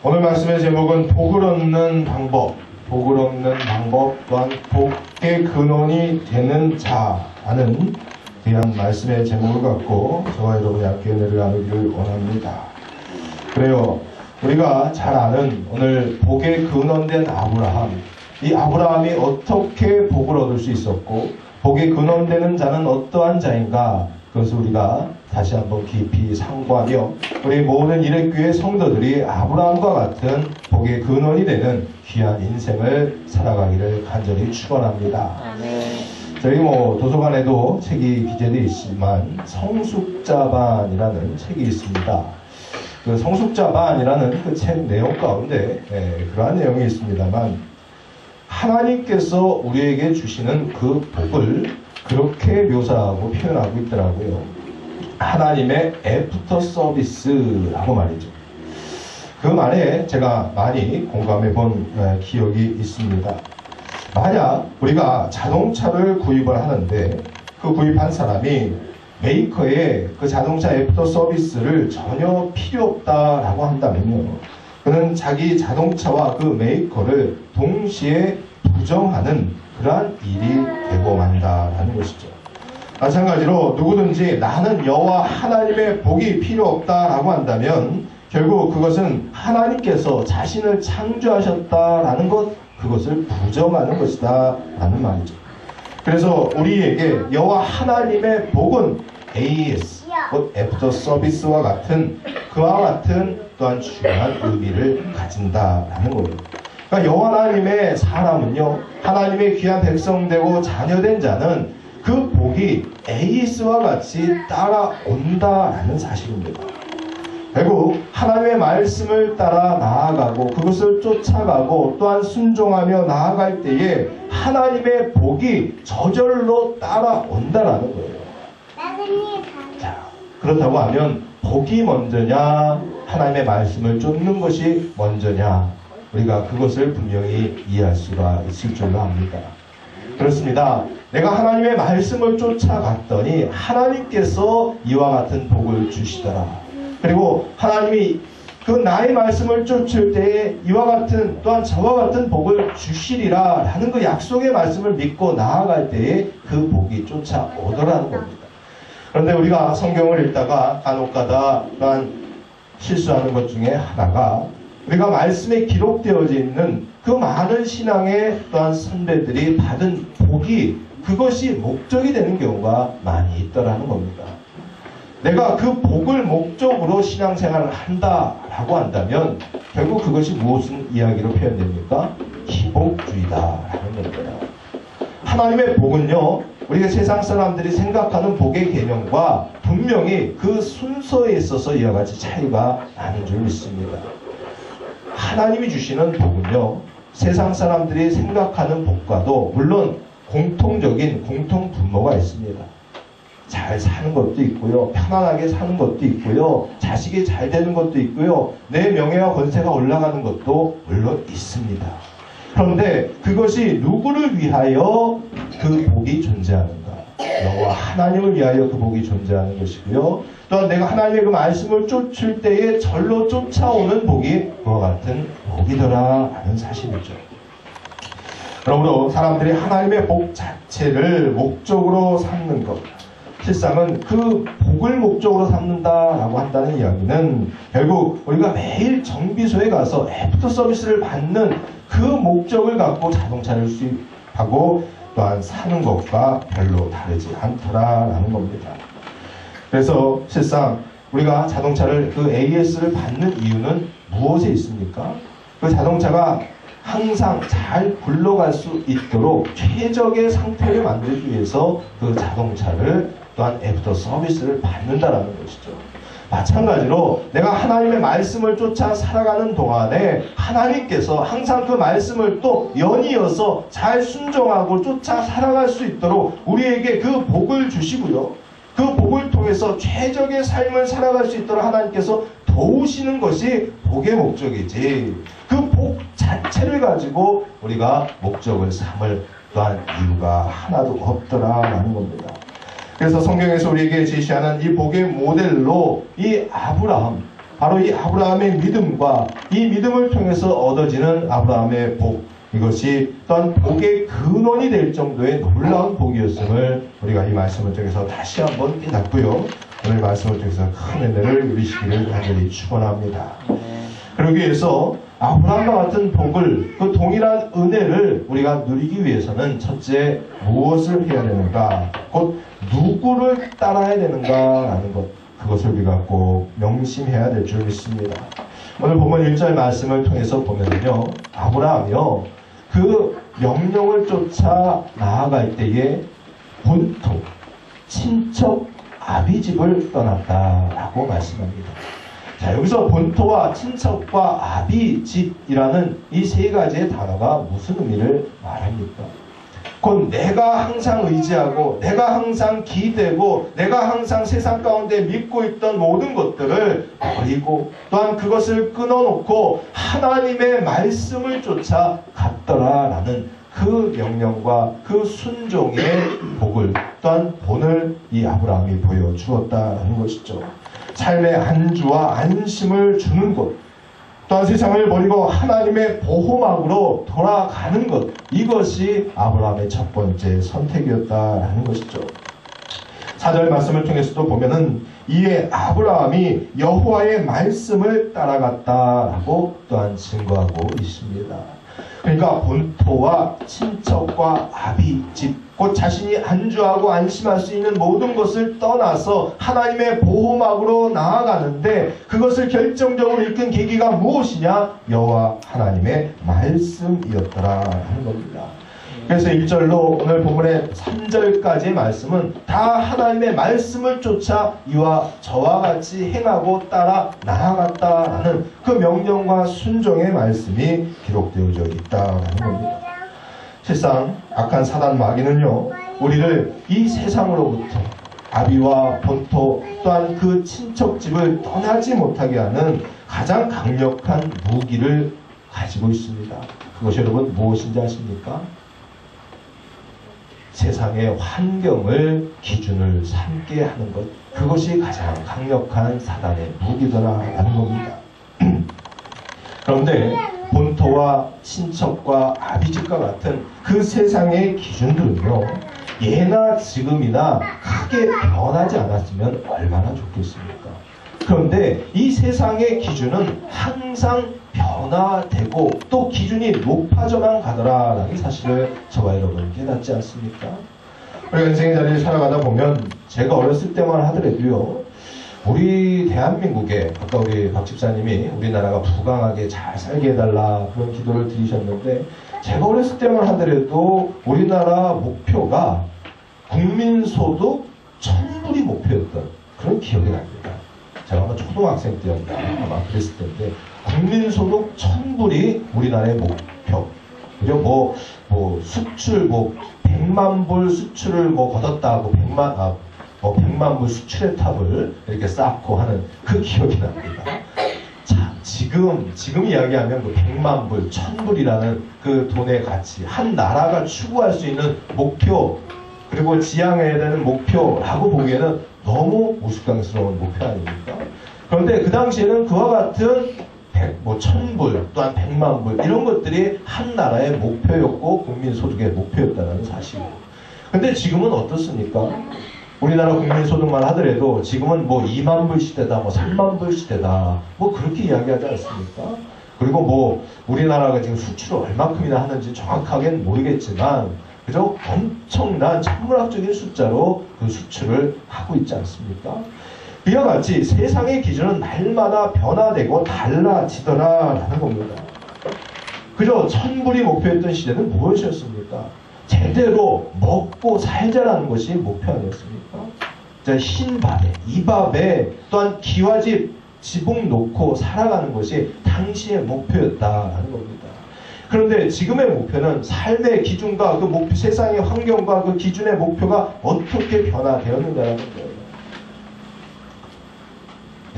오늘 말씀의 제목은 복을 얻는 방법, 복을 얻는 방법 또한 복의 근원이 되는 자라는 귀한 말씀의 제목을 갖고 저와 여러분이 함께 은혜를 나누기를 원합니다. 그래요. 우리가 잘 아는 오늘 복의 근원된 아브라함, 이 아브라함이 어떻게 복을 얻을 수 있었고 복의 근원되는 자는 어떠한 자인가, 그것을 우리가 다시 한번 깊이 상고하며 우리 모든 일회교회 성도들이 아브라함과 같은 복의 근원이 되는 귀한 인생을 살아가기를 간절히 축원합니다. 저희 도서관에도 책이 기재되어 있지만 성숙자반이라는 책이 있습니다. 그 성숙자반이라는 그 책 내용 가운데 그러한 내용이 있습니다만, 하나님께서 우리에게 주시는 그 복을 그렇게 묘사하고 표현하고 있더라고요. 하나님의 애프터 서비스라고 말이죠. 그 말에 제가 많이 공감해 본 기억이 있습니다. 만약 우리가 자동차를 구입을 하는데 그 구입한 사람이 메이커의 그 자동차 애프터 서비스를 전혀 필요 없다라고 한다면요, 그는 자기 자동차와 그 메이커를 동시에 부정하는 그러한 일이 되고 만다라는 것이죠. 마찬가지로 누구든지 나는 여호와 하나님의 복이 필요 없다라고 한다면 결국 그것은 하나님께서 자신을 창조하셨다라는 것, 그것을 부정하는 것이다 라는 말이죠. 그래서 우리에게 여호와 하나님의 복은 AS, 애프터 서비스와 같은 그와 같은 또한 중요한 의미를 가진다라는 거예요. 그러니까 여호와 하나님의 사람은요, 하나님의 귀한 백성되고 자녀된 자는 그 복이 AS와 같이 따라온다라는 사실입니다. 결국 하나님의 말씀을 따라 나아가고 그것을 쫓아가고 또한 순종하며 나아갈 때에 하나님의 복이 저절로 따라온다라는 거예요. 자, 그렇다고 하면 복이 먼저냐 하나님의 말씀을 쫓는 것이 먼저냐, 우리가 그것을 분명히 이해할 수가 있을 줄로 압니다. 그렇습니다. 내가 하나님의 말씀을 쫓아갔더니 하나님께서 이와 같은 복을 주시더라. 그리고 하나님이 그 나의 말씀을 쫓을 때에 이와 같은 또한 저와 같은 복을 주시리라 라는 그 약속의 말씀을 믿고 나아갈 때에 그 복이 쫓아오더라는 겁니다. 그런데 우리가 성경을 읽다가 간혹가다 또한 실수하는 것 중에 하나가, 우리가 말씀에 기록되어져 있는 그 많은 신앙의 또한 선배들이 받은 복이 그것이 목적이 되는 경우가 많이 있더라는 겁니다. 내가 그 복을 목적으로 신앙생활을 한다라고 한다면 결국 그것이 무슨 이야기로 표현됩니까? 기복주의다라는 겁니다. 하나님의 복은요, 우리가 세상 사람들이 생각하는 복의 개념과 분명히 그 순서에 있어서 이와 같이 차이가 나는 줄 믿습니다. 하나님이 주시는 복은요, 세상 사람들이 생각하는 복과도 물론 공통적인 공통분모가 있습니다. 잘 사는 것도 있고요, 편안하게 사는 것도 있고요, 자식이 잘 되는 것도 있고요, 내 명예와 권세가 올라가는 것도 물론 있습니다. 그런데 그것이 누구를 위하여 그 복이 존재하는가? 여호와 하나님을 위하여 그 복이 존재하는 것이고요, 또한 내가 하나님의 그 말씀을 쫓을 때에 절로 쫓아오는 복이 그와 같은 복이더라 라는 사실이죠. 그러므로 사람들이 하나님의 복 자체를 목적으로 삼는 것, 실상은 그 복을 목적으로 삼는다라고 한다는 이야기는 결국 우리가 매일 정비소에 가서 애프터 서비스를 받는 그 목적을 갖고 자동차를 수입하고 또한 사는 것과 별로 다르지 않더라라는 겁니다. 그래서 실상 우리가 자동차를 그 AS를 받는 이유는 무엇에 있습니까? 그 자동차가 항상 잘 굴러갈 수 있도록 최적의 상태를 만들기 위해서 그 자동차를 또한 애프터 서비스를 받는다라는 것이죠. 마찬가지로 내가 하나님의 말씀을 쫓아 살아가는 동안에 하나님께서 항상 그 말씀을 또 연이어서 잘 순종하고 쫓아 살아갈 수 있도록 우리에게 그 복을 주시고요, 그 복을 통해서 최적의 삶을 살아갈 수 있도록 하나님께서 도우시는 것이 복의 목적이지, 그 복 자체를 가지고 우리가 목적을 삼을 또한 이유가 하나도 없더라라는 겁니다. 그래서 성경에서 우리에게 제시하는 이 복의 모델로 이 아브라함, 바로 이 아브라함의 믿음과 이 믿음을 통해서 얻어지는 아브라함의 복, 이것이 또한 복의 근원이 될 정도의 놀라운 복이었음을 우리가 이 말씀을 통해서 다시 한번 깨닫고요. 오늘 말씀을 통해서 큰 은혜를 누리시기를 간절히 축원합니다. 그러기 위해서 아브라함과 같은 복을, 그 동일한 은혜를 우리가 누리기 위해서는 첫째 무엇을 해야 되는가, 곧 누구를 따라야 되는가라는 것, 그것을 우리가 꼭 명심해야 될 줄 믿습니다. 오늘 본문 1절 말씀을 통해서 보면요, 아브라함이요, 그 명령을 쫓아 나아갈 때에 본토, 친척, 아비집을 떠났다라고 말씀합니다. 자, 여기서 본토와 친척과 아비집이라는 이 세 가지의 단어가 무슨 의미를 말합니까? 곧 내가 항상 의지하고, 내가 항상 기대고, 내가 항상 세상 가운데 믿고 있던 모든 것들을 버리고, 또한 그것을 끊어놓고 하나님의 말씀을 쫓아 갔더라라는 그 명령과 그 순종의 복을, 또한 본을 이 아브라함이 보여주었다는 것이죠. 삶의 안주와 안심을 주는 것, 또한 세상을 버리고 하나님의 보호막으로 돌아가는 것, 이것이 아브라함의 첫 번째 선택이었다라는 것이죠. 4절 말씀을 통해서도 보면은 이에 아브라함이 여호와의 말씀을 따라갔다라고 또한 증거하고 있습니다. 그러니까 본토와 친척과 아비집, 곧 자신이 안주하고 안심할 수 있는 모든 것을 떠나서 하나님의 보호막으로 나아가는데, 그것을 결정적으로 이끈 계기가 무엇이냐? 여호와 하나님의 말씀이었더라 하는 겁니다. 그래서 1절로 오늘 본문의 3절까지의 말씀은 다 하나님의 말씀을 쫓아 이와 저와 같이 행하고 따라 나아갔다라는 그 명령과 순종의 말씀이 기록되어져 있다라는 겁니다. 실상 악한 사단 마귀는요, 우리를 이 세상으로부터 아비와 본토, 또한 그 친척집을 떠나지 못하게 하는 가장 강력한 무기를 가지고 있습니다. 그것이 여러분 무엇인지 아십니까? 세상의 환경을 기준을 삼게 하는 것, 그것이 가장 강력한 사단의 무기더라라는 겁니다. 그런데 본토와 친척과 아비집과 같은 그 세상의 기준들은요, 예나 지금이나 크게 변하지 않았으면 얼마나 좋겠습니까? 그런데 이 세상의 기준은 항상 변화되고 또 기준이 높아져만 가더라라는 사실을 저와 여러분 깨닫지 않습니까? 우리가 인생의 자리를 살아가다 보면, 제가 어렸을 때만 하더라도요, 우리 대한민국에, 아까 우리 박 집사님이 우리나라가 부강하게 잘 살게 해달라 그런 기도를 드리셨는데, 제가 어렸을 때만 하더라도 우리나라 목표가 국민소득 1000불이 목표였던 그런 기억이 납니다. 제가 아마 초등학생 때였나 아마 그랬을 텐데, 국민소득 1000불이 우리나라의 목표. 그리고 수출 100만 불 수출을 거뒀다고 100만 불 수출의 탑을 이렇게 쌓고 하는 그 기억이 납니다. 자, 지금 이야기하면 그 100만 불, 1000불이라는 그 돈의 가치, 한 나라가 추구할 수 있는 목표, 그리고 지향해야 되는 목표라고 보기에는 너무 우스꽝스러운 목표 아닙니까? 그런데 그 당시에는 그와 같은 1000불, 또한 100만 불, 이런 것들이 한 나라의 목표였고 국민소득의 목표였다는 사실이에요. 근데 지금은 어떻습니까? 우리나라 국민소득만 하더라도 지금은 2만 불 시대다, 3만 불 시대다, 그렇게 이야기하지 않습니까? 그리고 우리나라가 지금 수출을 얼마큼이나 하는지 정확하게는 모르겠지만, 그죠? 엄청난 천문학적인 숫자로 그 수출을 하고 있지 않습니까? 이와 같이 세상의 기준은 날마다 변화되고 달라지더라라는 겁니다. 그죠? 1000불이 목표였던 시대는 무엇이었습니까? 제대로 먹고 살자라는 것이 목표 아니었습니까? 자, 흰 밥에, 이 밥에 또한 기와집, 지붕 놓고 살아가는 것이 당시의 목표였다라는 겁니다. 그런데 지금의 목표는 삶의 기준과 그 목표, 세상의 환경과 그 기준의 목표가 어떻게 변화되었는가라는 거예요.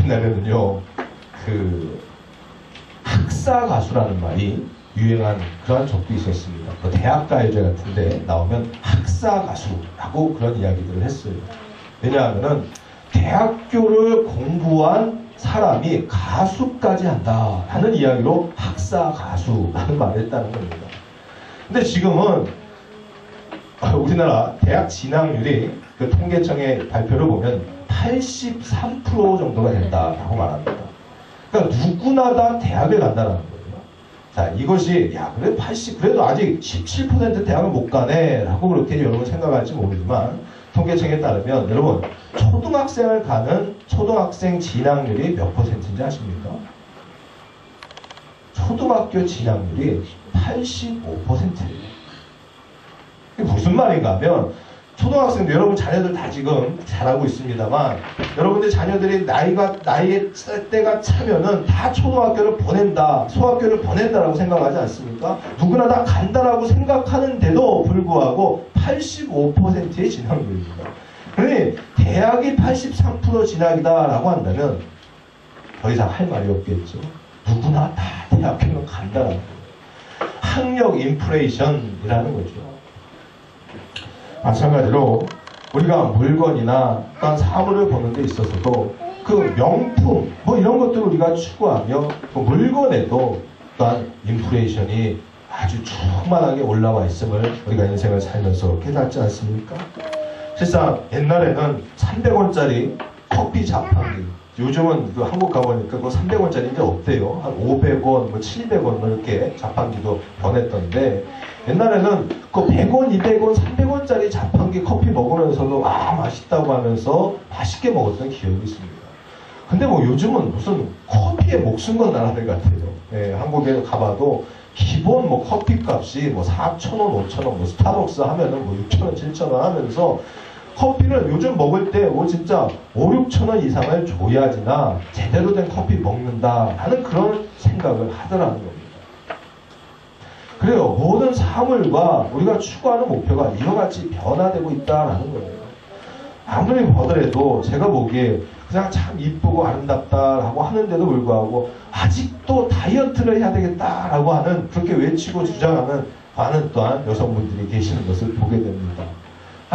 옛날에는요, 학사 가수라는 말이 유행한 그러한 적도 있었습니다. 대학가요제 같은데 나오면 학사 가수라고 그런 이야기들을 했어요. 왜냐하면은 대학교를 공부한 사람이 가수까지 한다라는 이야기로 학사 가수라는 말을 했다는 겁니다. 근데 지금은 우리나라 대학 진학률이 그 통계청의 발표를 보면 83% 정도가 된다라고 말합니다. 그러니까 누구나 다 대학에 간다는 거예요. 자, 이것이 그래 80 그래도 아직 17% 대학을 못 가네 라고 그렇게 여러분 생각할지 모르지만 통계청에 따르면 여러분 초등학생을 가는 초등학생 진학률이 몇 %인지 아십니까? 초등학교 진학률이 85%예요. 이게 무슨 말인가 하면 초등학생도 여러분 자녀들 다 지금 잘하고 있습니다만 여러분들 자녀들이 나이의 때가 차면은 다 초등학교를 보낸다, 소학교를 보낸다라고 생각하지 않습니까? 누구나 다 간다라고 생각하는데도 불구하고 85%의 진학률입니다. 그러니 대학이 83% 진학이다라고 한다면 더 이상 할 말이 없겠죠. 누구나 다 대학교는 간다라는 거예요. 학력 인플레이션이라는 거죠. 마찬가지로 우리가 물건이나 어떤 사물을 보는 데 있어서도 그 명품 뭐 이런 것들을 우리가 추구하며 그 물건에도 또한 인플레이션이 아주 충만하게 올라와 있음을 우리가 인생을 살면서 깨닫지 않습니까? 실상 옛날에는 300원짜리 커피 자판기, 요즘은 그 한국 가보니까 그 300원짜리 이제 없대요. 한 500원, 뭐 700원 뭐 이렇게 자판기도 변했던데 옛날에는 그 100원, 200원, 300원짜리 자판기 커피 먹으면서도 맛있다고 하면서 맛있게 먹었던 기억이 있습니다. 근데 뭐 요즘은 무슨 커피에 목숨 건 나라들 같아요. 예, 한국에 가봐도 기본 뭐 커피 값이 뭐 4,000원, 5,000원, 뭐 스타벅스 하면은 뭐 6,000원, 7,000원 하면서 커피를 요즘 먹을 때 뭐 진짜 5, 6,000원 이상을 줘야지나 제대로 된 커피 먹는다라는 그런 생각을 하더라는 겁니다. 그래요. 모든 사물과 우리가 추구하는 목표가 이와 같이 변화되고 있다라는 거예요. 아무리 보더라도 제가 보기에 그냥 참 이쁘고 아름답다라고 하는데도 불구하고 아직도 다이어트를 해야 되겠다라고 하는 그렇게 외치고 주장하는 많은 또한 여성분들이 계시는 것을 보게 됩니다.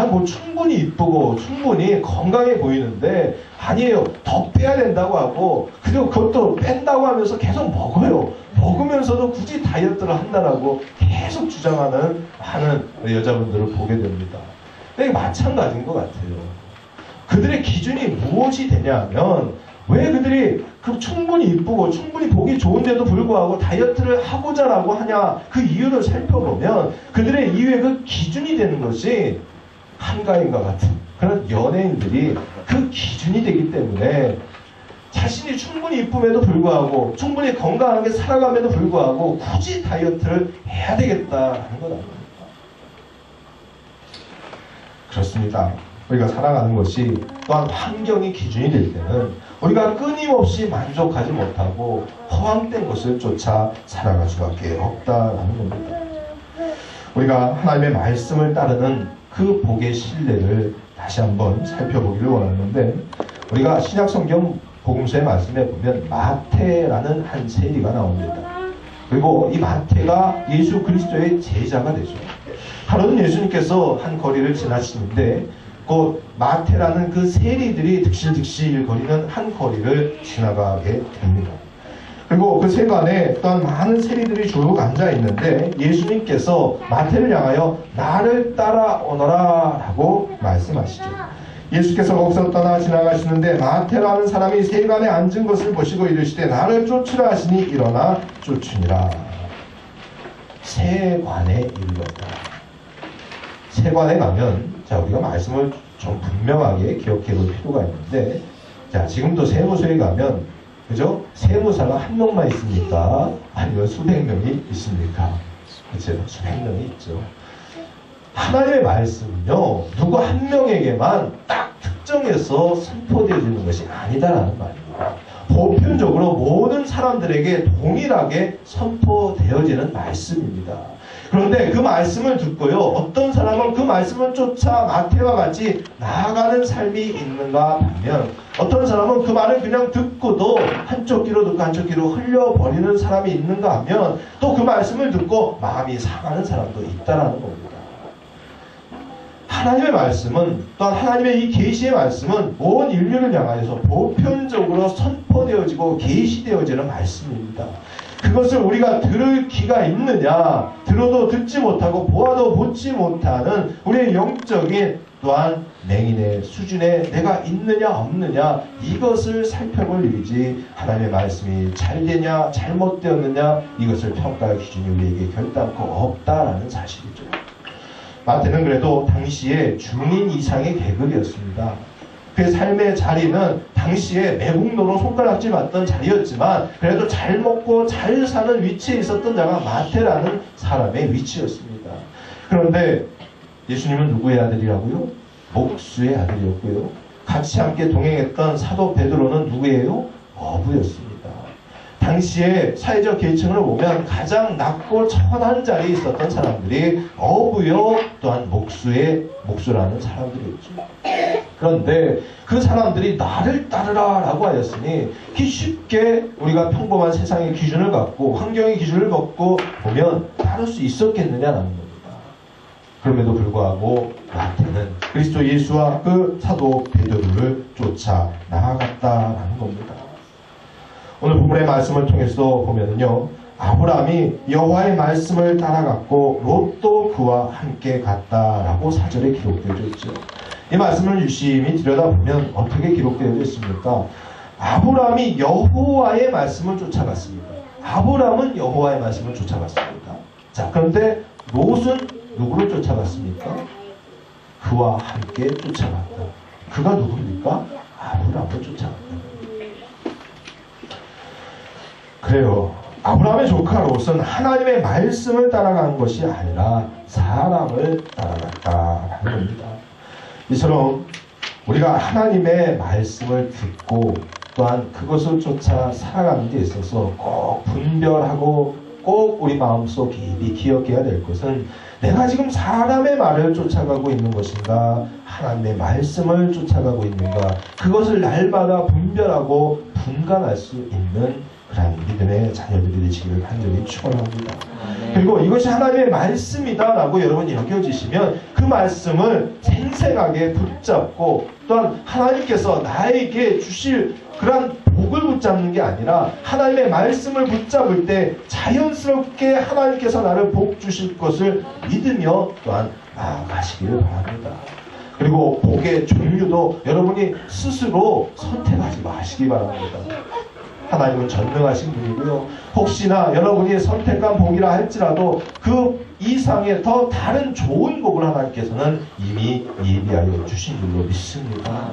뭐 충분히 이쁘고 충분히 건강해 보이는데 아니에요. 더 빼야 된다고 하고 그리고 그것도 뺀다고 하면서 계속 먹어요. 먹으면서도 굳이 다이어트를 한다라고 계속 주장하는 많은 여자분들을 보게 됩니다. 근데 이게 마찬가지인 것 같아요. 그들의 기준이 무엇이 되냐면 왜 그들이 그 충분히 이쁘고 충분히 보기 좋은데도 불구하고 다이어트를 하고자라고 하냐 그 이유를 살펴보면 그들의 이유의 그 기준이 되는 것이 한가인과 같은 그런 연예인들이 그 기준이 되기 때문에 자신이 충분히 이쁨에도 불구하고 충분히 건강하게 살아감에도 불구하고 굳이 다이어트를 해야 되겠다는 건 아닙니까? 그렇습니다. 우리가 살아가는 것이 또한 환경이 기준이 될 때는 우리가 끊임없이 만족하지 못하고 허황된 것을 쫓아 살아갈 수밖에 없다라는 겁니다. 우리가 하나님의 말씀을 따르는 그 복의 신뢰를 다시 한번 살펴보기를 원하는데 우리가 신약성경 복음서의 말씀에 보면 마태라는 한 세리가 나옵니다. 그리고 이 마태가 예수 그리스도의 제자가 되죠. 하루는 예수님께서 한 거리를 지나시는데 그 마태라는 그 세리들이 득실득실 거리는 한 거리를 지나가게 됩니다. 그리고 그 세간에 또한 많은 세리들이 조용 앉아 있는데 예수님께서 마태를 향하여 나를 따라오너라 라고 말씀하시죠. 예수께서 거기서 떠나 지나가시는데 마태라는 사람이 세간에 앉은 것을 보시고 이르시되 나를 쫓으라 하시니 일어나 쫓으니라. 세관에 이르렀다. 세관에 가면 자 우리가 말씀을 좀 분명하게 기억해 볼 필요가 있는데 자 지금도 세무소에 가면 그죠? 세무사가 한 명만 있습니까? 아니면 수백 명이 있습니까? 그렇죠? 수백 명이 있죠. 하나님의 말씀은요, 누구 한 명에게만 딱 특정해서 선포되어지는 것이 아니다라는 말입니다. 보편적으로 모든 사람들에게 동일하게 선포되어지는 말씀입니다. 그런데 그 말씀을 듣고요, 어떤 사람은 그 말씀을 쫓아 마태와 같이 나아가는 삶이 있는가 하면 어떤 사람은 그 말을 그냥 듣고도 한쪽 귀로 듣고 한쪽 귀로 흘려버리는 사람이 있는가 하면 또 그 말씀을 듣고 마음이 상하는 사람도 있다라는 겁니다. 하나님의 말씀은, 또한 하나님의 이 계시의 말씀은 온 인류를 향하여서 보편적으로 선포되어지고 계시되어지는 말씀입니다. 그것을 우리가 들을 귀가 있느냐, 들어도 듣지 못하고 보아도 보지 못하는 우리의 영적인 또한 맹인의 수준에 내가 있느냐 없느냐, 이것을 살펴볼 일이지 하나님의 말씀이 잘되냐 잘못되었느냐 이것을 평가할 기준이 우리에게 결단코 없다라는 사실이죠. 마태는 그래도 당시에 중인 이상의 계급이었습니다. 그의 삶의 자리는 당시에 매국노로 손가락질 받던 자리였지만 그래도 잘 먹고 잘 사는 위치에 있었던 자가 마태라는 사람의 위치였습니다. 그런데 예수님은 누구의 아들이라고요? 목수의 아들이었고요. 같이 함께 동행했던 사도 베드로는 누구예요? 어부였습니다. 당시에 사회적 계층을 보면 가장 낮고 천한 자리에 있었던 사람들이 어부요 또한 목수라는 사람들이었죠. 그런데 그 사람들이 나를 따르라 라고 하였으니 쉽게 우리가 평범한 세상의 기준을 갖고 환경의 기준을 갖고 보면 따를 수 있었겠느냐라는 겁니다. 그럼에도 불구하고 마태는 그리스도 예수와 그 사도 베드로를 쫓아 나아갔다라는 겁니다. 오늘 본문의 말씀을 통해서 보면은요, 아브라함이 여호와의 말씀을 따라갔고 롯도 그와 함께 갔다라고 4절에 기록되어 있죠. 이 말씀을 유심히 들여다보면 어떻게 기록되어 있습니까? 아브라함이 여호와의 말씀을 쫓아갔습니다. 아브라함은 여호와의 말씀을 쫓아갔습니다. 자, 그런데 롯은 누구를 쫓아갔습니까? 그와 함께 쫓아갔다. 그가 누굽니까? 아브라함을 쫓아갔다. 그래요. 아브라함의 조카 롯은 하나님의 말씀을 따라간 것이 아니라 사람을 따라갔다라는 겁니다. 이처럼 우리가 하나님의 말씀을 듣고 또한 그것을 쫓아 살아가는 데 있어서 꼭 분별하고 꼭 우리 마음속 깊이 기억해야 될 것은 내가 지금 사람의 말을 쫓아가고 있는 것인가 하나님의 말씀을 쫓아가고 있는가, 그것을 날마다 분별하고 분간할 수 있는 그런 믿음의 자녀들이 되시기를 간절히 축원합니다. 그리고 이것이 하나님의 말씀이다라고 여러분이 여겨지시면 그 말씀을 생생하게 붙잡고 또한 하나님께서 나에게 주실 그런 복을 붙잡는 게 아니라 하나님의 말씀을 붙잡을 때 자연스럽게 하나님께서 나를 복 주실 것을 믿으며 또한 나아가시기를 바랍니다. 그리고 복의 종류도 여러분이 스스로 선택하지 마시기 바랍니다. 하나님은 전능하신 분이고요. 혹시나 여러분이 선택한 복이라 할지라도 그 이상의 더 다른 좋은 복을 하나님께서는 이미 예비하여 주신 줄로 믿습니다.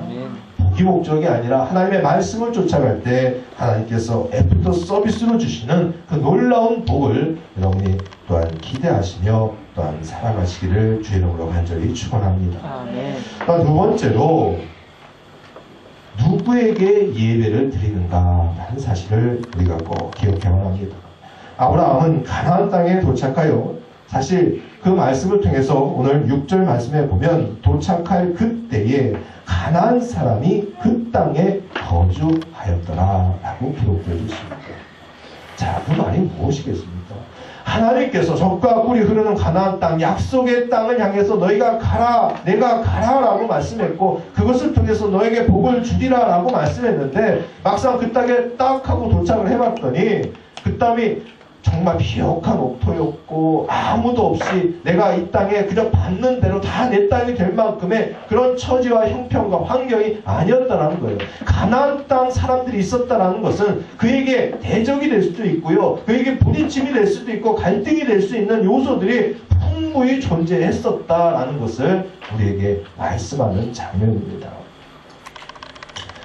복이 목적이 아니라 하나님의 말씀을 쫓아갈 때 하나님께서 애프터 서비스로 주시는 그 놀라운 복을 여러분이 또한 기대하시며 또한 살아가시기를 주의 이름으로 간절히 축원합니다. 또한 두 번째로 누구에게 예배를 드리는가 하는 사실을 우리가 꼭 기억해야 합니다. 아브라함은 가나안 땅에 도착하여 사실 그 말씀을 통해서 오늘 6절 말씀에 보면 도착할 그때에 가나안 사람이 그 땅에 거주하였더라 라고 기록되어 있습니다. 자, 그 말이 무엇이겠습니까? 하나님께서 젖과 꿀이 흐르는 가나안 땅, 약속의 땅을 향해서 너희가 가라, 내가 가라 라고 말씀했고 그것을 통해서 너에게 복을 주리라 라고 말씀했는데 막상 그 땅에 딱 하고 도착을 해봤더니 그 땅이 정말 비옥한 옥토였고 아무도 없이 내가 이 땅에 그저 받는 대로 다 내 땅이 될 만큼의 그런 처지와 형편과 환경이 아니었다라는 거예요. 가나안 땅 사람들이 있었다라는 것은 그에게 대적이 될 수도 있고요. 그에게 부딪힘이 될 수도 있고 갈등이 될 수 있는 요소들이 풍부히 존재했었다라는 것을 우리에게 말씀하는 장면입니다.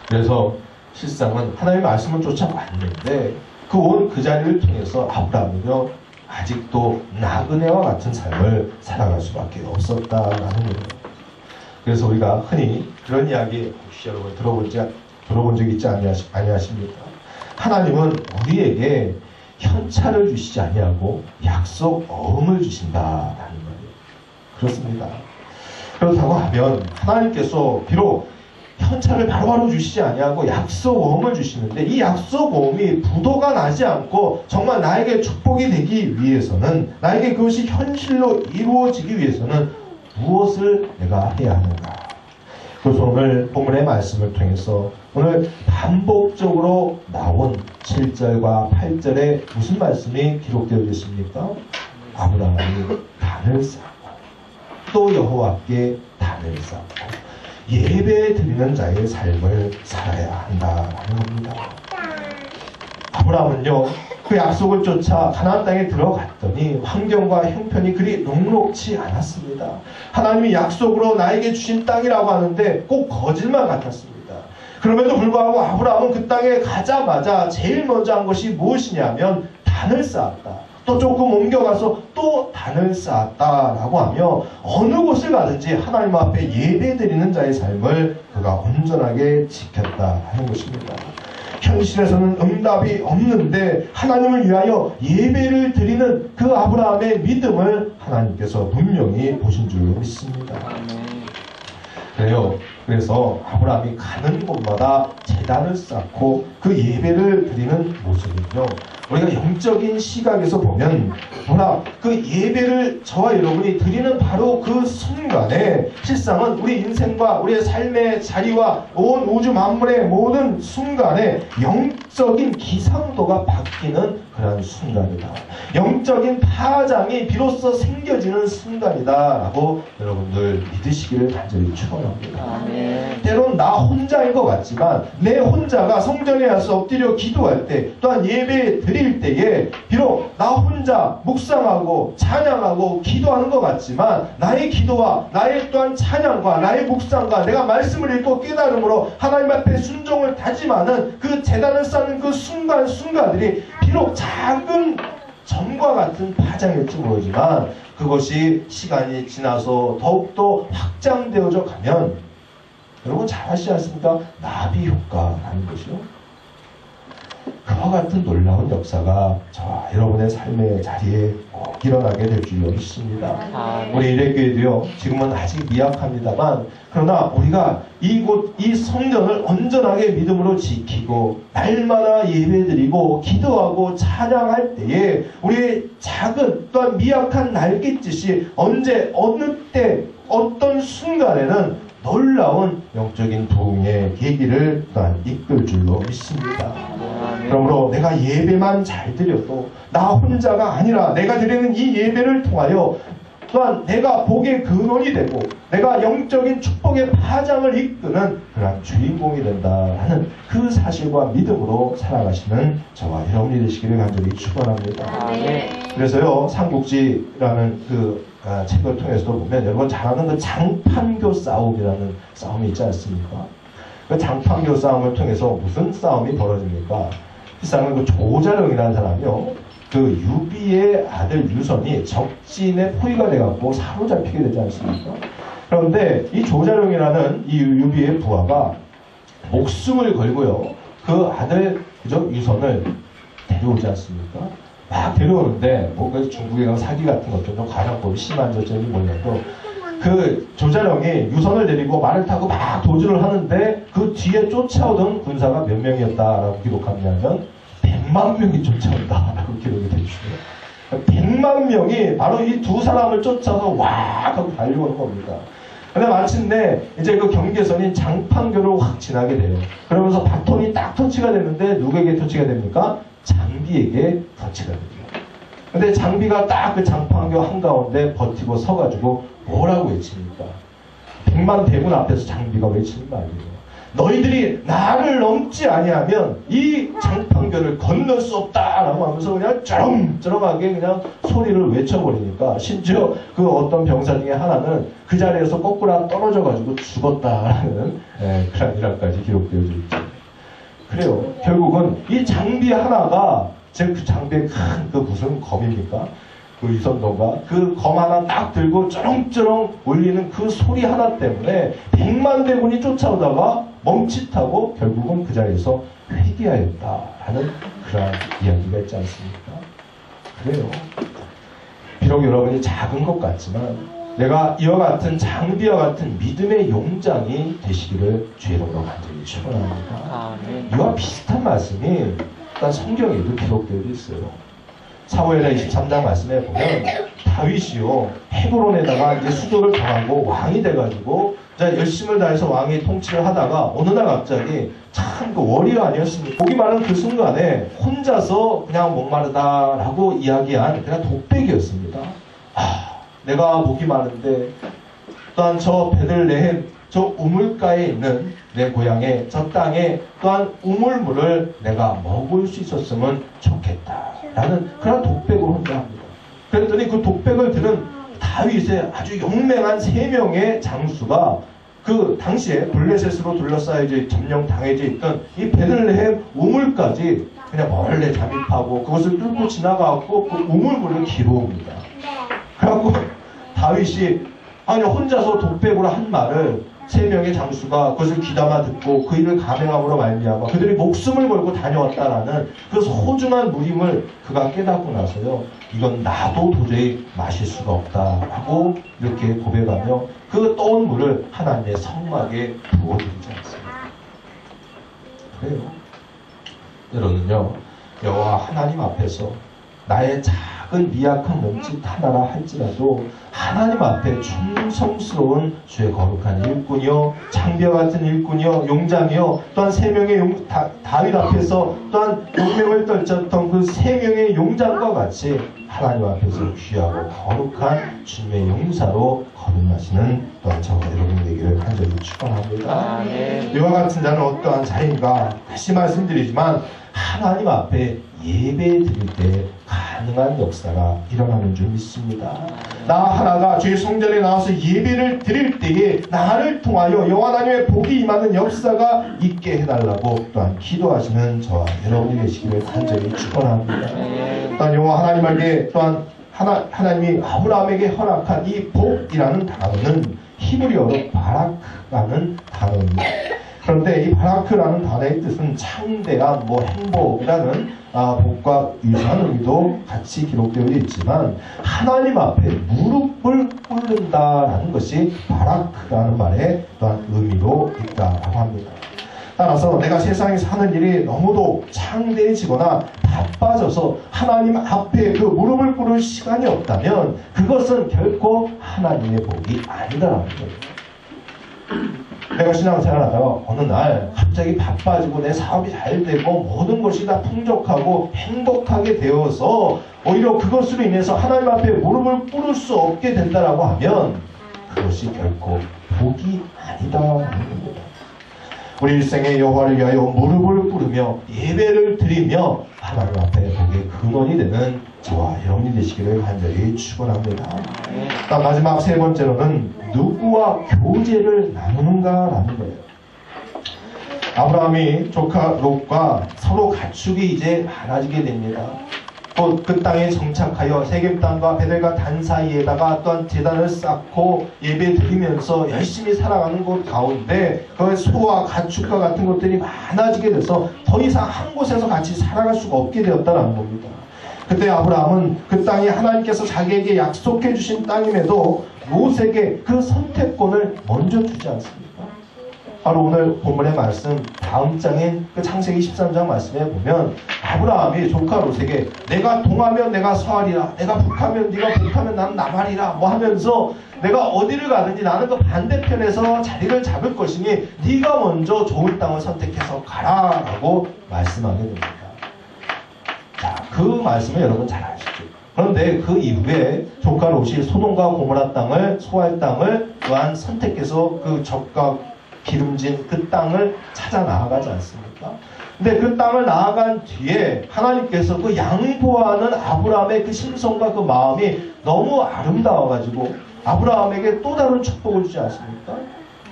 그래서 실상은 하나님의 말씀을 쫓아왔는데 그 자리를 통해서 아브라함은요 아직도 나그네와 같은 삶을 살아갈 수밖에 없었다라는 거예요. 그래서 우리가 흔히 그런 이야기 혹시 여러분 들어본 적 있지 아니하십니까? 하나님은 우리에게 현찰을 주시지 아니하고 약속 어음을 주신다라는 거예요. 그렇습니다. 그렇다고 하면 하나님께서 비록 현찰을 바로바로 주시지 아니하고 약속어음을 주시는데 이 약속어음이 부도가 나지 않고 정말 나에게 축복이 되기 위해서는 나에게 그것이 현실로 이루어지기 위해서는 무엇을 내가 해야 하는가? 그래서 오늘 본문의 말씀을 통해서 오늘 반복적으로 나온 7절과 8절에 무슨 말씀이 기록되어 있습니까? 아브라함이 단을 쌓고 또 여호와께 단을 쌓고 예배 드리는 자의 삶을 살아야 한다는 겁니다. 아브라함은요, 그 약속을 쫓아 가나안 땅에 들어갔더니 환경과 형편이 그리 녹록지 않았습니다. 하나님이 약속으로 나에게 주신 땅이라고 하는데 꼭 거짓말 같았습니다. 그럼에도 불구하고 아브라함은 그 땅에 가자마자 제일 먼저 한 것이 무엇이냐면 단을 쌓았다. 또 조금 옮겨가서 또 단을 쌓았다라고 하며 어느 곳을 가든지 하나님 앞에 예배드리는 자의 삶을 그가 온전하게 지켰다 하는 것입니다. 현실에서는 응답이 없는데 하나님을 위하여 예배를 드리는 그 아브라함의 믿음을 하나님께서 분명히 보신 줄로 믿습니다. 그래요. 그래서 아브라함이 가는 곳마다 제단을 쌓고 그 예배를 드리는 모습은요, 우리가 영적인 시각에서 보면 그 예배를 저와 여러분이 드리는 바로 그 순간에 실상은 우리 인생과 우리의 삶의 자리와 온 우주 만물의 모든 순간에 영적인 기상도가 바뀌는 그런 순간이다. 영적인 파장이 비로소 생겨지는 순간이다라고 여러분들 믿으시기를 간절히 축원합니다. 때론 나 혼자인 것 같지만 내 혼자가 성전에 와서 엎드려 기도할 때 또한 예배 드릴 때에 비록 나 혼자 묵상하고 찬양하고 기도하는 것 같지만 나의 기도와 나의 또한 찬양과 나의 묵상과 내가 말씀을 읽고 깨달음으로 하나님 앞에 순종을 다짐하는 그 제단을 쌓는 그 순간순간들이 비록 작은 점과 같은 파장일지 모르지만 그것이 시간이 지나서 더욱더 확장되어져 가면 여러분 잘 아시지 않습니까? 나비 효과라는 것이요. 그와 같은 놀라운 역사가 저와 여러분의 삶의 자리에 꼭 일어나게 될 줄로 믿습니다. 우리 일회교회도요, 지금은 아직 미약합니다만 그러나 우리가 이곳 이 성전을 온전하게 믿음으로 지키고 날마다 예배드리고 기도하고 찬양할 때에 우리의 작은 또한 미약한 날갯짓이 언제 어느 때 어떤 순간에는 놀라운 영적인 부흥의 계기를 또한 이끌 줄로 믿습니다. 그러므로 내가 예배만 잘 드려도 나 혼자가 아니라 내가 드리는 이 예배를 통하여 또한 내가 복의 근원이 되고 내가 영적인 축복의 파장을 이끄는 그런 주인공이 된다라는 그 사실과 믿음으로 살아가시는 저와 여러분이 되시기를 간절히 축원합니다. 그래서요, 삼국지라는 그 책을 통해서도 보면 여러분 잘 아는 그 장판교 싸움이라는 싸움이 있지 않습니까? 그 장판교 싸움을 통해서 무슨 싸움이 벌어집니까? 실상은 그 조자룡이라는 사람이요, 그 유비의 아들 유선이 적진의 포위가 돼갖고 사로잡히게 되지 않습니까? 그런데 이 조자룡이라는 이 유비의 부하가 목숨을 걸고요, 그 아들 유선을 데려오지 않습니까? 막 데려오는데 뭔가 중국에 가면 사기 같은 것도 좀 관용법이 심한 저점이 몰라도 그 조자룡이 유선을 데리고 말을 타고 막 도주를 하는데 그 뒤에 쫓아오던 군사가 몇 명이었다라고 기록하냐면 100만 명이 쫓아온다라고 기록이 되어있어요. 100만 명이 바로 이 두 사람을 쫓아서 와 하고 달려오는 겁니다. 근데 마침내 이제 그 경계선인 장판교를 확 지나게 돼요. 그러면서 바톤이 딱 터치가 되는데 누구에게 터치가 됩니까? 장비에게 터치가 됩니다. 근데 장비가 딱 그 장판교 한가운데 버티고 서가지고 뭐라고 외칩니까? 100만 대군 앞에서 장비가 외치는 말이에요. 너희들이 나를 넘지 아니하면 이 장판교를 건널 수 없다라고 하면서 그냥 쩌렁쩌렁하게 그냥 소리를 외쳐버리니까 심지어 그 어떤 병사 중에 하나는 그 자리에서 거꾸로 떨어져가지고 죽었다라는 그런 일화까지 기록되어져 있죠. 그래요. 결국은 이 장비 하나가 즉 그 장비의 큰 그 무슨 검입니까? 그 유선도가 그 검 하나 딱 들고 쩌렁쩌렁 울리는 그 소리 하나 때문에 100만 대군이 쫓아오다가 멈칫하고 결국은 그 자리에서 회개하였다라는 그런 이야기가 있지 않습니까? 그래요. 비록 여러분이 작은 것 같지만 내가 이와 같은 장비와 같은 믿음의 용장이 되시기를 주의 이름으로 간절히 축원합니다. 이와 비슷한 말씀이 일단 성경에도 기록되어 있어요. 사무엘하 23장 말씀에 보면 다윗이요 헤브론에다가 이제 수도를 정하고 왕이 돼가지고 열심을 다해서 왕이 통치를 하다가 어느 날 갑자기 참 그 월이가 아니었습니까? 보기만 그 순간에 혼자서 그냥 목마르다라고 이야기한 그냥 독백이었습니다. 내가 목이 마른데 또한 저 베들레헴 저 우물가에 있는 내 고향의 저 땅에 또한 우물물을 내가 먹을 수 있었으면 좋겠다라는 그런 독백을 혼자 합니다. 그랬더니 그 독백을 들은 다윗의 아주 용맹한 3명의 장수가 그 당시에 블레셋으로 둘러싸여져 점령 당해져 있던 이 베들레헴 우물까지 그냥 몰래 잠입하고 그것을 뚫고 지나가고 그 우물물을 기르옵니다. 그래갖고 다윗이 아니 혼자서 독백으로 한 말을 3명의 장수가 그것을 귀담아 듣고 그 일을 감행함으로 말미암아 그들이 목숨을 걸고 다녀왔다라는 그 소중한 무림을 그가 깨닫고 나서요 이건 나도 도저히 마실 수가 없다라고 이렇게 고백하며 그 떠온 물을 하나님의 성막에 부어드리지 않습니다. 그래요. 여러분은요 여호와 하나님 앞에서 나의 작은 미약한 몸짓 하나라 할지라도 하나님 앞에 충성스러운 주의 거룩한 일꾼이요 장비와 같은 일꾼이요 용장이요 또한 3명의 다윗 앞에서 또한 용맹을 떨쳤던 그 3명의 용장과 같이 하나님 앞에서 귀하고 거룩한 주님의 용사로 거듭나시는 또한 저와 여러분 되기를 간절히 축원합니다. 이와 같은 자는 어떠한 자인가? 다시 말씀드리지만 하나님 앞에 예배 드릴 때 가능한 역사가 일어나는 줄 믿습니다. 나 하나가 주의 성전에 나와서 예배를 드릴 때에 나를 통하여 여호와 하나님의 복이 임하는 역사가 있게 해달라고 또한 기도하시는 저와 여러분이 되시기를 간절히 축원합니다. 또한 여호와 하나님에게 또한 하나님이 아브라함에게 허락한 이 복이라는 단어는 히브리어로 바라크라는 단어입니다. 그런데 이 바라크라는 단어의 뜻은 창대한 행복이라는 복과 유사한 의미도 같이 기록되어 있지만 하나님 앞에 무릎을 꿇는다라는 것이 바라크라는 말에 또한 의미로 있다라고 합니다. 따라서 내가 세상에 사는 일이 너무도 창대해지거나 바빠져서 하나님 앞에 그 무릎을 꿇을 시간이 없다면 그것은 결코 하나님의 복이 아니다라는 거예요. 내가 신앙생활하다가 어느 날 갑자기 바빠지고 내 사업이 잘 되고 모든 것이 다 풍족하고 행복하게 되어서 오히려 그것으로 인해서 하나님 앞에 무릎을 꿇을 수 없게 된다라고 하면 그것이 결코 복이 아니다라는 겁니다. 우리 일생의 여호와를 위하여 무릎을 꿇으며 예배를 드리며 하나님 앞에 복의 근원이 되는 저와 여러분이 되시기를 간절히 축원합니다. 마지막 3번째로는 누구와 교제를 나누는가라는 거예요. 아브라함이 조카 롯과 서로 가축이 이제 많아지게 됩니다. 또 그 땅에 정착하여 세겜 땅과 베델과 단 사이에다가 또한 제단을 쌓고 예배 드리면서 열심히 살아가는 곳 가운데 그 소와 가축과 같은 것들이 많아지게 돼서 더 이상 한 곳에서 같이 살아갈 수가 없게 되었다는 겁니다. 그때 아브라함은 그 땅이 하나님께서 자기에게 약속해 주신 땅임에도 롯에게 그 선택권을 먼저 주지 않습니까? 바로 오늘 본문의 말씀 다음 장인 그 창세기 13장 말씀에 보면 아브라함이 조카 롯에게 내가 동하면 내가 서하리라, 내가 북하면 네가 북하면 나는 남하리라 하면서 내가 어디를 가든지 나는 그 반대편에서 자리를 잡을 것이니 네가 먼저 좋은 땅을 선택해서 가라 라고 말씀하게 됩니다. 자, 그 말씀을 여러분 잘 아시죠? 그런데 그 이후에 조카 롯이 소돔과 고모라 땅을 소알 땅을 또한 선택해서 그 적과 기름진 그 땅을 찾아 나아가지 않습니까? 근데 그 땅을 나아간 뒤에 하나님께서 그 양보하는 아브라함의 그 심성과 그 마음이 너무 아름다워가지고 아브라함에게 또 다른 축복을 주지 않습니까?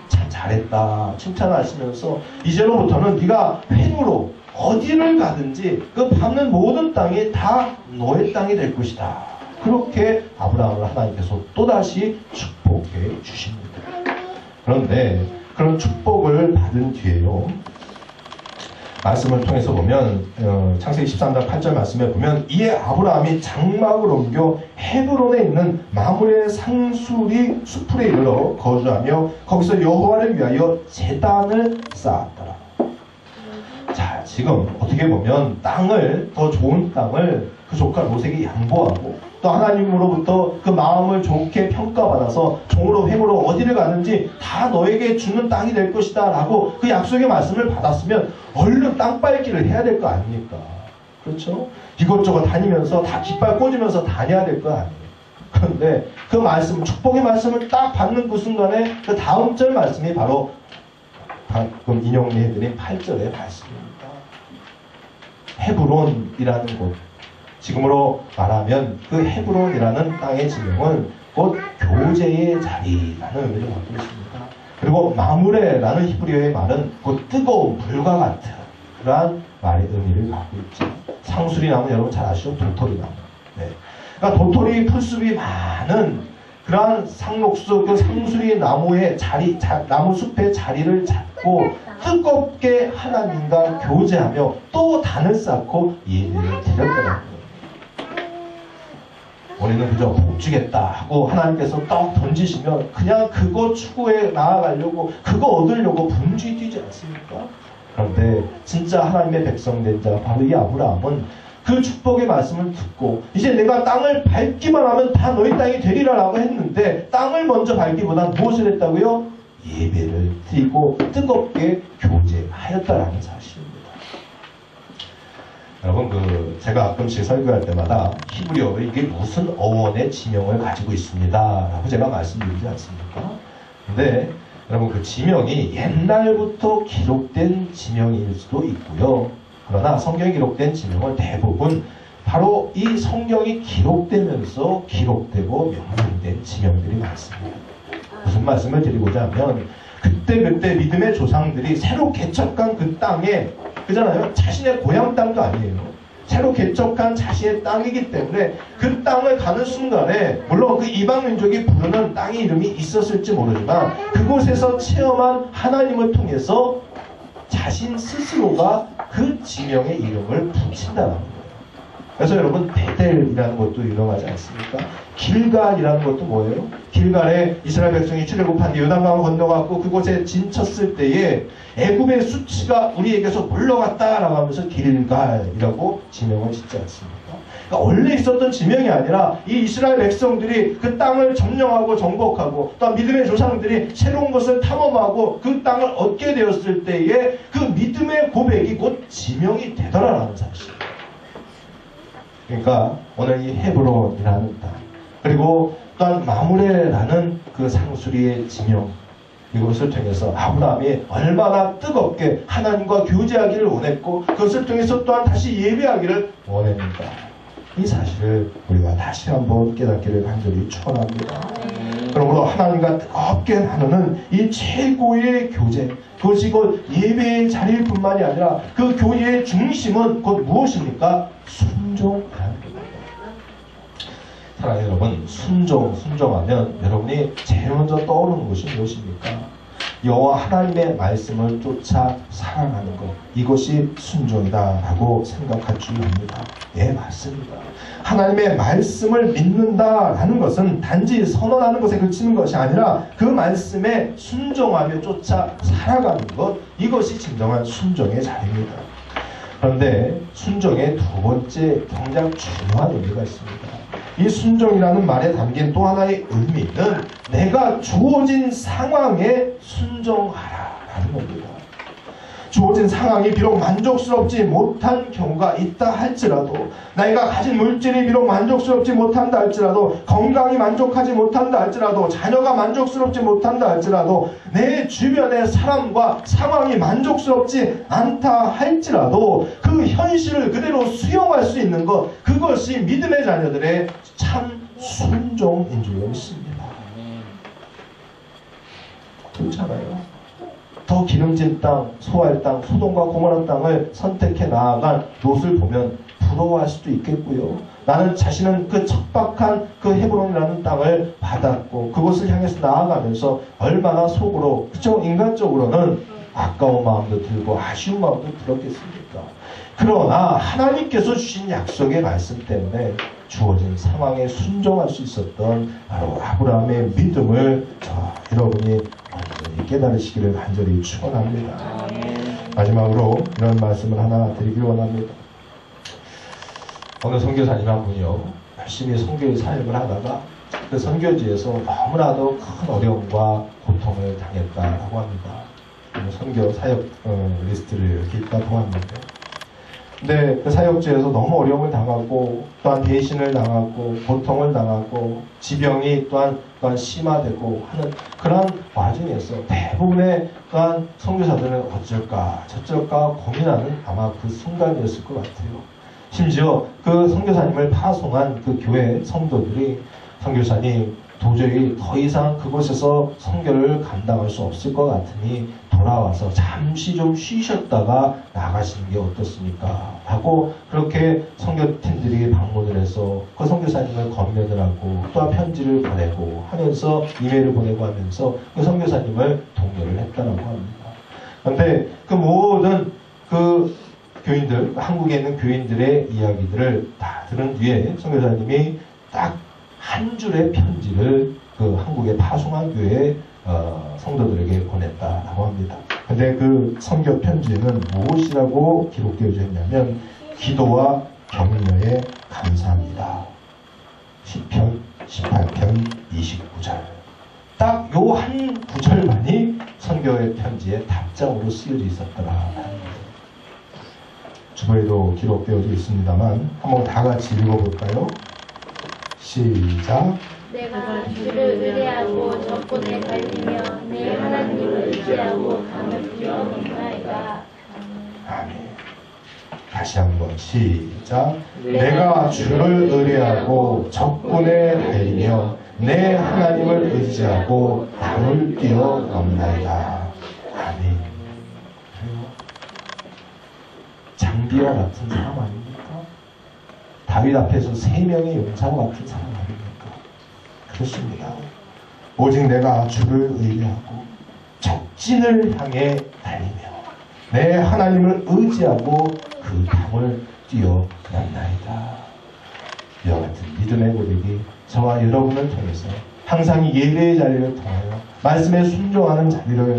참 잘했다 칭찬하시면서 이제로부터는 네가 횡으로 어디를 가든지 그 밟는 모든 땅이 다 너의 땅이 될 것이다. 그렇게 아브라함을 하나님께서 또다시 축복해 주십니다. 그런데 그런 축복을 받은 뒤에요. 말씀을 통해서 보면 창세기 13장 8절 말씀에 보면 이에 아브라함이 장막을 옮겨 헤브론에 있는 마므레 상수리 수풀에 이르러 거주하며 거기서 여호와를 위하여 제단을 쌓았더라. 자, 지금 어떻게 보면 땅을 더 좋은 땅을 그 조카 롯에게 양보하고 또 하나님으로부터 그 마음을 좋게 평가받아서 종으로 횡으로 어디를 가는지 다 너에게 주는 땅이 될 것이다 라고 그 약속의 말씀을 받았으면 얼른 땅 밟기를 해야 될 거 아닙니까? 그렇죠? 이것저것 다니면서 다 깃발 꽂으면서 다녀야 될 거 아니에요. 그런데 그 말씀, 축복의 말씀을 딱 받는 그 순간에 그 다음 절 말씀이 바로 방금 인용해드린 8절의 말씀입니다. 헤브론이라는 곳, 지금으로 말하면 그 헤브론이라는 땅의 지명은 곧 교제의 자리라는 의미를 갖고 있습니다. 그리고 마무레라는 히브리어의 말은 곧 뜨거운 불과 같은 그러한 말의 의미를 갖고 있죠. 상수리 나무 여러분 잘 아시죠? 도토리 나무. 네. 그러니까 도토리 풀숲이 많은 그러한 상록수 그 상수리 나무의 나무 숲의 자리를 잡고 뜨겁게 하나님과 교제하며 또 단을 쌓고 예배를 드렸더라고요. 우리는 그저 복 주겠다 하고 하나님께서 떡 던지시면 그냥 그거 추구해 나아가려고 그거 얻으려고 분주히 뛰지 않습니까? 그런데 진짜 하나님의 백성 된 자 바로 이 아브라함은 그 축복의 말씀을 듣고 이제 내가 땅을 밟기만 하면 다 너희 땅이 되리라 라고 했는데 땅을 먼저 밟기보다 무엇을 했다고요? 예배를 드리고 뜨겁게 교제하였다라는 사실입니다. 여러분 제가 가끔씩 설교할 때마다 히브리어로 이게 무슨 어원의 지명을 가지고 있습니다 라고 제가 말씀드리지 않습니까? 근데 여러분 그 지명이 옛날부터 기록된 지명일 수도 있고요. 그러나 성경에 기록된 지명은 대부분 바로 이 성경이 기록되면서 기록되고 명명된 지명들이 많습니다. 무슨 말씀을 드리고자 하면 그때 믿음의 조상들이 새로 개척한 그 땅에 그잖아요. 자신의 고향 땅도 아니에요. 새로 개척한 자신의 땅이기 때문에 그 땅을 가는 순간에 물론 그 이방 민족이 부르는 땅의 이름이 있었을지 모르지만 그곳에서 체험한 하나님을 통해서 자신 스스로가 그 지명의 이름을 붙인다는 거예요. 그래서 여러분 베델이라는 것도 유명하지 않습니까? 길갈이라는 것도 뭐예요? 길갈에 이스라엘 백성이 출애굽한 뒤 요단강을 건너갔고 그곳에 진쳤을 때에 애굽의 수치가 우리에게서 물러갔다라고 하면서 길갈이라고 지명을 짓지 않습니까? 그러니까 원래 있었던 지명이 아니라 이 이스라엘 백성들이 그 땅을 점령하고 정복하고 또 믿음의 조상들이 새로운 것을 탐험하고 그 땅을 얻게 되었을 때에 그 믿음의 고백이 곧 지명이 되더라라는 사실. 그러니까 오늘 이 헤브론이라는 땅 그리고 또한 마므레라는 그 상수리의 지명 이것을 통해서 아브라함이 얼마나 뜨겁게 하나님과 교제하기를 원했고 그것을 통해서 또한 다시 예배하기를 원했는가 이 사실을 우리가 다시 한번 깨닫기를 간절히 축원합니다. 그러므로 하나님과 뜨겁게 나누는 이 최고의 교제 그것이 곧 예배의 자리일 뿐만이 아니라 그 교제의 중심은 곧 무엇입니까? 순종이라는 겁니다. 사랑하는 여러분, 순종하면 여러분이 제일 먼저 떠오르는 것이 무엇입니까? 여호와 하나님의 말씀을 쫓아 살아가는 것 이것이 순종이다라고 생각할 줄 압니다. 예, 맞습니다. 하나님의 말씀을 믿는다라는 것은 단지 선언하는 것에 그치는 것이 아니라 그 말씀에 순종하며 쫓아 살아가는 것 이것이 진정한 순종의 자리입니다. 그런데 순종의 두 번째 굉장히 중요한 의미가 있습니다. 이 순종이라는 말에 담긴 또 하나의 의미는 내가 주어진 상황에 순종하라라는 겁니다. 주어진 상황이 비록 만족스럽지 못한 경우가 있다 할지라도 내가 가진 물질이 비록 만족스럽지 못한다 할지라도 건강이 만족하지 못한다 할지라도 자녀가 만족스럽지 못한다 할지라도 내 주변의 사람과 상황이 만족스럽지 않다 할지라도 그 현실을 그대로 수용할 수 있는 것 그것이 믿음의 자녀들의 참 순종인 줄 믿습니다. 그렇잖아요. 더 기름진 땅, 소할 땅, 소돔과 고모라 땅을 선택해 나아간 롯을 보면 부러워할 수도 있겠고요. 나는 자신은 그 척박한 그 헤브론이라는 땅을 받았고 그곳을 향해서 나아가면서 얼마나 속으로 그쵸? 인간적으로는 아까운 마음도 들고 아쉬운 마음도 들었겠습니까? 그러나 하나님께서 주신 약속의 말씀 때문에 주어진 상황에 순종할 수 있었던 바로 아브라함의 믿음을 여러분이 완전히 깨달으시기를 간절히 축원합니다. 마지막으로 이런 말씀을 하나 드리길 원합니다. 어느 선교사님 한 분이요, 열심히 선교 사역을 하다가 그 선교지에서 너무나도 큰 어려움과 고통을 당했다라고 합니다. 선교 사역 리스트를 이렇게 읽다 보았는데, 근데 그 사역지에서 너무 어려움을 당하고 또한 배신을 당하고 고통을 당하고 지병이 또한 심화되고 하는 그런 와중에서 대부분의 또한 선교사들은 어쩔까 저쩔까 고민하는 아마 그 순간이었을 것 같아요. 심지어 그 선교사님을 파송한 그 교회 성도들이, 선교사님 도저히 더 이상 그곳에서 선교를 감당할 수 없을 것 같으니 돌아와서 잠시 좀 쉬셨다가 나가시는 게 어떻습니까? 하고 그렇게 선교팀들이 방문을 해서 그 선교사님을 건면을 하고 또한 편지를 보내고 하면서 이메일을 보내고 하면서 그 선교사님을 독려를 했다라고 합니다. 그런데 그 모든 그 교인들, 한국에 있는 교인들의 이야기들을 다 들은 뒤에 선교사님이 딱 한 줄의 편지를 그 한국의 파송한 교회 성도들에게 보냈다라고 합니다. 근데 그 선교 편지는 무엇이라고 기록되어져 있냐면, 기도와 격려에 감사합니다. 시편 18편 29절. 딱 요 한 구절만이 선교의 편지의 답장으로 쓰여져 있었더라 합니다. 주보에도 기록되어져 있습니다만 한번 다 같이 읽어볼까요? 시작. 내가 주를 의뢰하고 적군에 달리며 내 하나님을 의지하고 담을 뛰어넘나이다. 아멘. 다시 한번 시작. 내가 주를 의뢰하고 적군에 달리며 내 하나님을 의지하고 담을 뛰어넘나이다. 아멘. 장비와 같은 사람 아닙니까? 다윗 앞에서 3명의 용사와 같은 사람 아닙니까? 그렇습니다. 오직 내가 주를 의뢰하고 적진을 향해 달리며 내 하나님을 의지하고 그 담을 뛰어넘나이다. 이와 같은 믿음의 고백이 저와 여러분을 통해서 항상 예배의 자리를 통하여 말씀에 순종하는 자리를